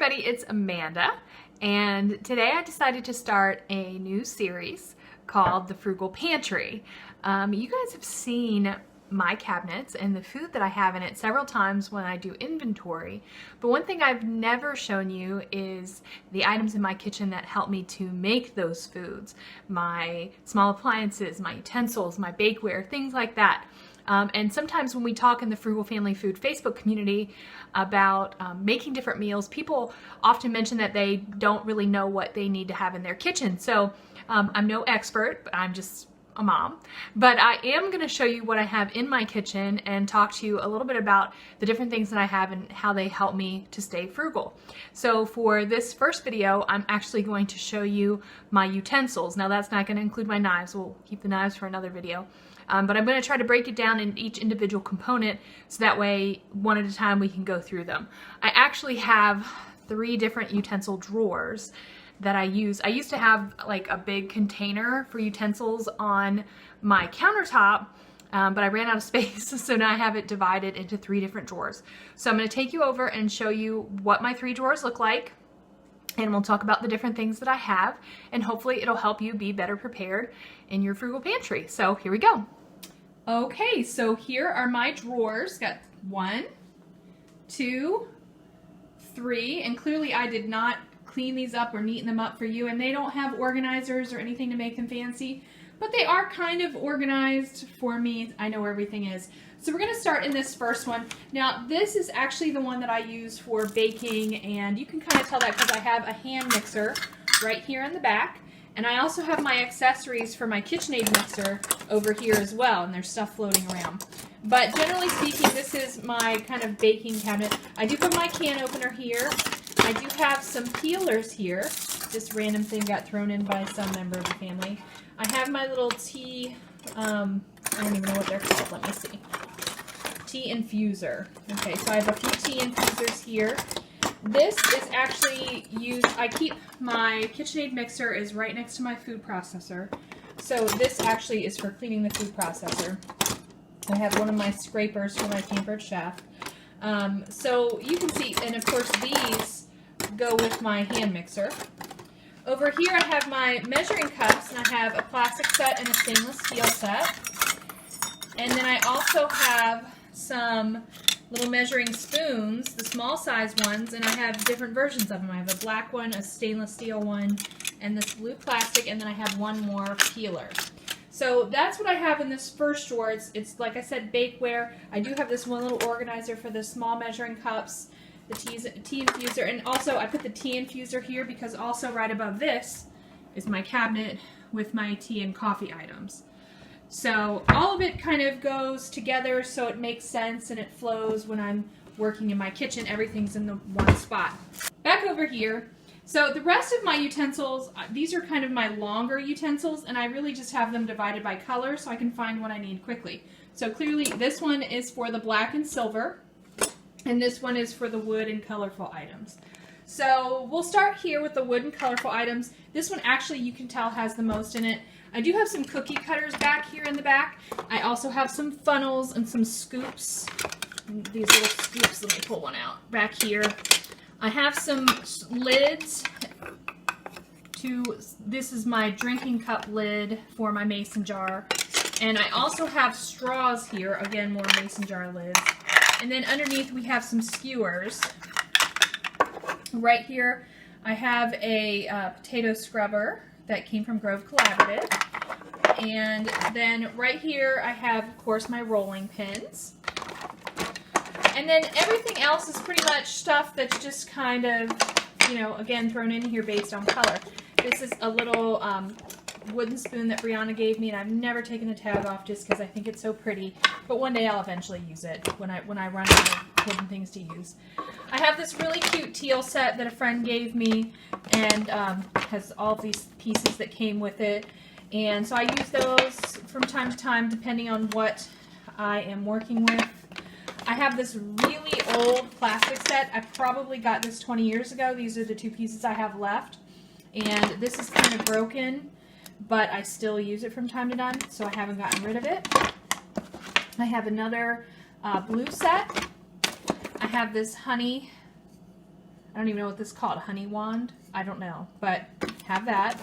everybody, it's Amanda, and today I decided to start a new series called the Frugal Pantry. You guys have seen my cabinets and the food that I have in it several times when I do inventory, but one thing I've never shown you is the items in my kitchen that help me to make those foods. My small appliances, my utensils, my bakeware, things like that. And sometimes when we talk in the Frugal Family Food Facebook community about making different meals, people often mention that they don't really know what they need to have in their kitchen. So I'm no expert, but I'm just a mom. But I am going to show you what I have in my kitchen and talk to you a little bit about the different things that I have and how they help me to stay frugal. So for this first video, I'm actually going to show you my utensils. Now that's not going to include my knives. We'll keep the knives for another video. But I'm going to try to break it down in each individual component so that way one at a time we can go through them. I actually have 3 different utensil drawers that I use. I used to have like a big container for utensils on my countertop, but I ran out of space, so now I have it divided into 3 different drawers. So I'm going to take you over and show you what my 3 drawers look like, and we'll talk about the different things that I have, and hopefully it'll help you be better prepared in your frugal pantry. So here we go. Okay, so here are my drawers. Got 1, 2, 3, and clearly I did not clean these up or neaten them up for you, and they don't have organizers or anything to make them fancy, but they are kind of organized for me. I know where everything is. So we're going to start in this first one. Now this is actually the one that I use for baking, and you can kind of tell that because I have a hand mixer right here in the back. And I also have my accessories for my KitchenAid mixer over here as well, and there's stuff floating around. But generally speaking, this is my kind of baking cabinet. I do put my can opener here. I do have some peelers here. This random thing got thrown in by some member of the family. I have my little tea, I don't even know what they're called, let me see. Tea infuser. Okay, so I have a few tea infusers here. This is actually used, I keep my KitchenAid mixer is right next to my food processor. So this actually is for cleaning the food processor. I have one of my scrapers for my pampered chef. So you can see, and of course these go with my hand mixer. Over here I have my measuring cups, and I have a plastic set and a stainless steel set. And then I also have some little measuring spoons, the small size ones, and I have different versions of them. I have a black one, a stainless steel one, and this blue plastic, and then I have one more peeler. So that's what I have in this first drawer. It's like I said, bakeware. I do have this one little organizer for the small measuring cups, the tea infuser, and also I put the tea infuser here because also right above this is my cabinet with my tea and coffee items. So all of it kind of goes together so it makes sense and it flows when I'm working in my kitchen. Everything's in the one spot. Back over here. So the rest of my utensils, these are kind of my longer utensils, and I really just have them divided by color so I can find what I need quickly. So clearly this one is for the black and silver, and this one is for the wood and colorful items. So we'll start here with the wood and colorful items. This one actually you can tell has the most in it. I do have some cookie cutters back here in the back. I also have some funnels and some scoops. These little scoops, let me pull one out. Back here. I have some lids. This is my drinking cup lid for my mason jar. And I also have straws here. Again, more mason jar lids. And then underneath we have some skewers. Right here I have a potato scrubber that came from Grove Collaborative. And then right here I have, of course, my rolling pins. And then everything else is pretty much stuff that's just kind of, you know, again, thrown in here based on color. This is a little wooden spoon that Brianna gave me, and I've never taken the tag off just because I think it's so pretty. But one day I'll eventually use it when I run out of wooden things to use. I have this really cute teal set that a friend gave me, and has all these pieces that came with it. And so I use those from time to time depending on what I am working with. I have this really old plastic set. I probably got this 20 years ago. These are the 2 pieces I have left. And this is kind of broken, but I still use it from time to time, so I haven't gotten rid of it. I have another blue set. I have this honey I don't even know what this is called, honey wand? I don't know, but have that.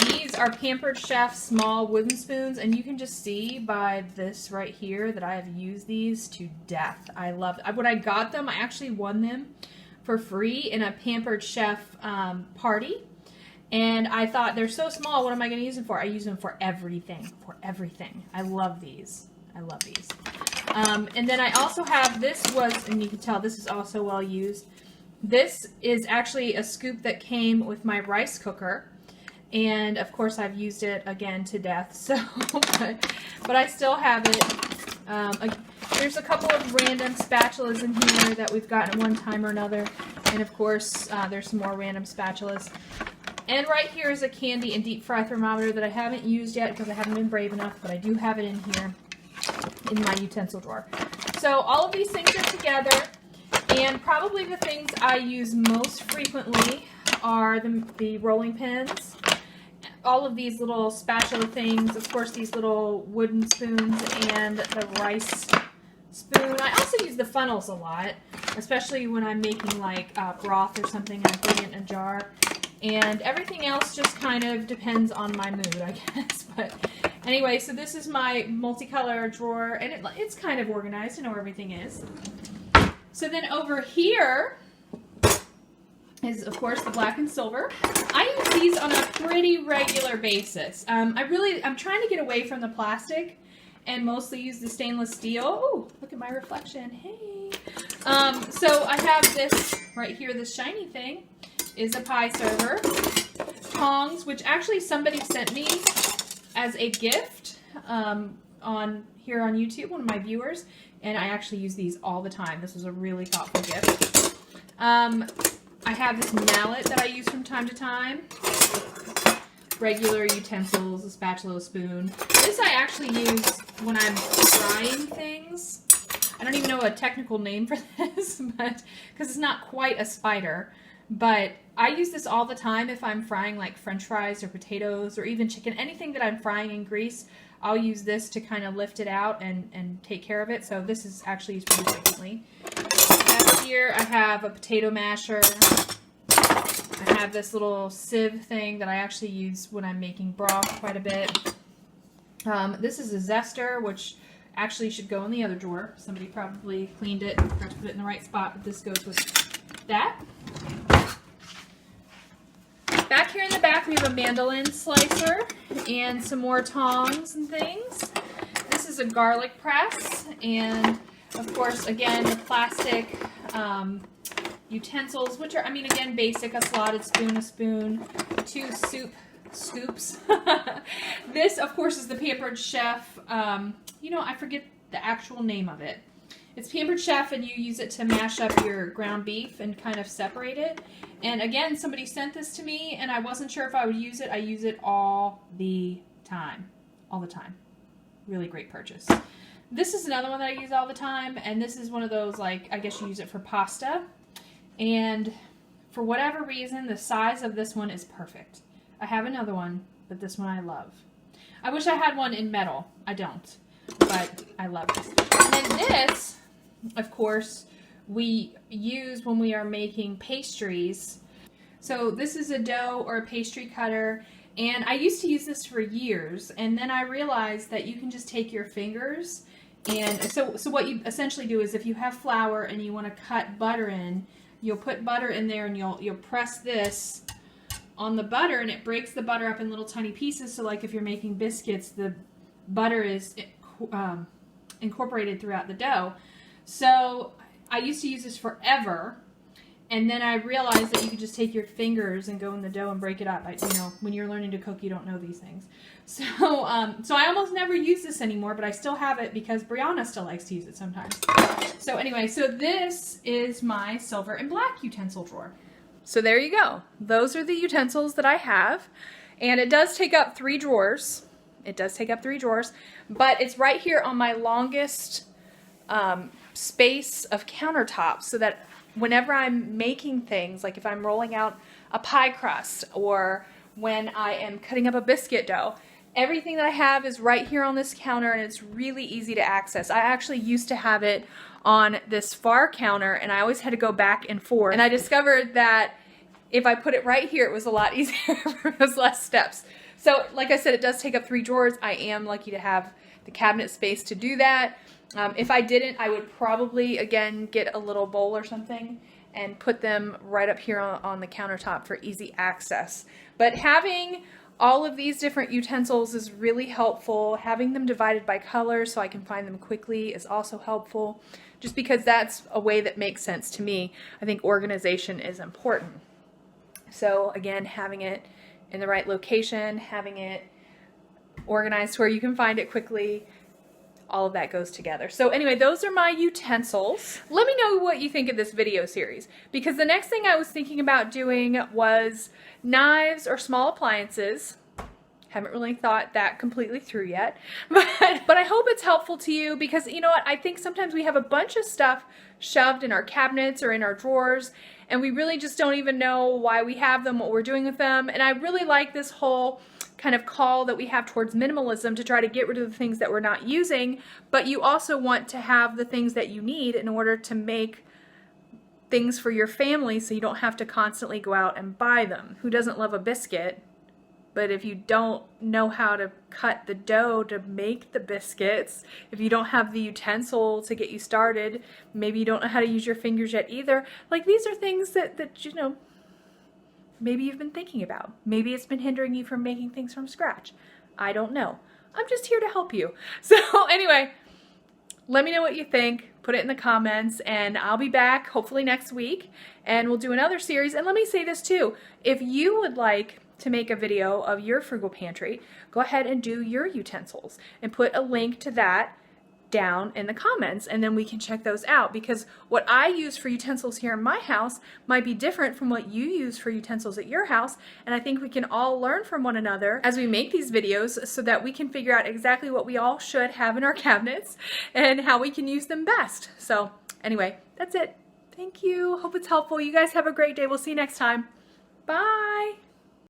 These are Pampered Chef small wooden spoons, and you can just see by this right here that I have used these to death. I love it. When I got them, I actually won them for free in a Pampered Chef party. And I thought, they're so small, what am I going to use them for? I use them for everything, I love these. I love these. And then I also have, and you can tell this is also well used. This is actually a scoop that came with my rice cooker. And of course I've used it again to death, so, but I still have it. There's a couple of random spatulas in here that we've gotten at one time or another. And of course, there's some more random spatulas. And right here is a candy and deep fry thermometer that I haven't used yet because I haven't been brave enough, but I do have it in here in my utensil drawer. So all of these things are together, and probably the things I use most frequently are the rolling pins, all of these little spatula things, of course these little wooden spoons, and the rice spoon. I also use the funnels a lot, especially when I'm making like broth or something and I'm putting it in a jar. And everything else just kind of depends on my mood, I guess. But anyway, so this is my multicolor drawer, and it's kind of organized. I know where everything is. So then over here is, of course, the black and silver. I use these on a pretty regular basis. I'm trying to get away from the plastic and mostly use the stainless steel. Oh, look at my reflection. Hey. So I have this right here, this shiny thing is a pie server. Tongs, which actually somebody sent me as a gift on YouTube, one of my viewers, and I actually use these all the time. This was a really thoughtful gift. I have this mallet that I use from time to time. Regular utensils, a spatula, a spoon. This I actually use when I'm frying things. I don't even know a technical name for this, but because it's not quite a spider. But I use this all the time if I'm frying like French fries or potatoes or even chicken. Anything that I'm frying in grease, I'll use this to kind of lift it out and take care of it. So this is actually used pretty frequently. Back here I have a potato masher. I have this little sieve thing that I actually use when I'm making broth quite a bit. This is a zester, which actually should go in the other drawer. Somebody probably cleaned it and forgot to put it in the right spot, but this goes with that. Back here in the back we have a mandolin slicer and some more tongs and things. This is a garlic press, and of course again the plastic utensils, which are, I mean, again, basic, a slotted spoon, a spoon, 2 soup scoops. This of course is the Pampered Chef, you know, I forget the actual name of it. It's Pampered Chef, and you use it to mash up your ground beef and kind of separate it. And again, somebody sent this to me, and I wasn't sure if I would use it. I use it all the time. All the time. Really great purchase. This is another one that I use all the time, and this is one of those, like, I guess you use it for pasta. And for whatever reason, the size of this one is perfect. I have another one, but this one I love. I wish I had one in metal. I don't, but I love this. And then this, of course, we use when we are making pastries. So this is a dough or a pastry cutter, and I used to use this for years, and then I realized that you can just take your fingers, and so what you essentially do is if you have flour and you want to cut butter in, you'll put butter in there and you'll press this on the butter, and it breaks the butter up in little tiny pieces. So like if you're making biscuits, the butter is incorporated throughout the dough. So I used to use this forever, and then I realized that you could just take your fingers and go in the dough and break it up. You know, when you're learning to cook, you don't know these things. So so I almost never use this anymore, but I still have it because Brianna still likes to use it sometimes. So anyway, so this is my silver and black utensil drawer. So there you go. Those are the utensils that I have, and it does take up 3 drawers. It does take up 3 drawers, but it's right here on my longest space of countertop, so that whenever I'm making things, like if I'm rolling out a pie crust or when I am cutting up a biscuit dough, everything that I have is right here on this counter, and it's really easy to access. I actually used to have it on this far counter, and I always had to go back and forth. And I discovered that if I put it right here, it was a lot easier. It was less steps. So like I said, it does take up 3 drawers. I am lucky to have the cabinet space to do that. If I didn't, I would probably, again, get a little bowl or something and put them right up here on the countertop for easy access. But having all of these different utensils is really helpful. Having them divided by color so I can find them quickly is also helpful, just because that's a way that makes sense to me. I think organization is important. So again, having it in the right location, having it organized where you can find it quickly, all of that goes together. So anyway, those are my utensils. Let me know what you think of this video series, because the next thing I was thinking about doing was knives or small appliances. Haven't really thought that completely through yet, but I hope it's helpful to you, because you know what, I think sometimes we have a bunch of stuff shoved in our cabinets or in our drawers, and we really just don't even know why we have them, what we're doing with them. And I really like this whole kind of call that we have towards minimalism, to try to get rid of the things that we're not using, but you also want to have the things that you need in order to make things for your family, so you don't have to constantly go out and buy them. Who doesn't love a biscuit? But if you don't know how to cut the dough to make the biscuits, if you don't have the utensil to get you started, maybe you don't know how to use your fingers yet either. Like, these are things that you know, maybe you've been thinking about. Maybe it's been hindering you from making things from scratch. I don't know. I'm just here to help you. So anyway, let me know what you think. Put it in the comments, and I'll be back hopefully next week, and we'll do another series. And let me say this too. If you would like to make a video of your frugal pantry, go ahead and do your utensils and put a link to that down in the comments, and then we can check those out, because what I use for utensils here in my house might be different from what you use for utensils at your house, and I think we can all learn from one another as we make these videos, so that we can figure out exactly what we all should have in our cabinets and how we can use them best. So anyway, that's it. Thank you. Hope it's helpful. You guys have a great day. We'll see you next time. Bye.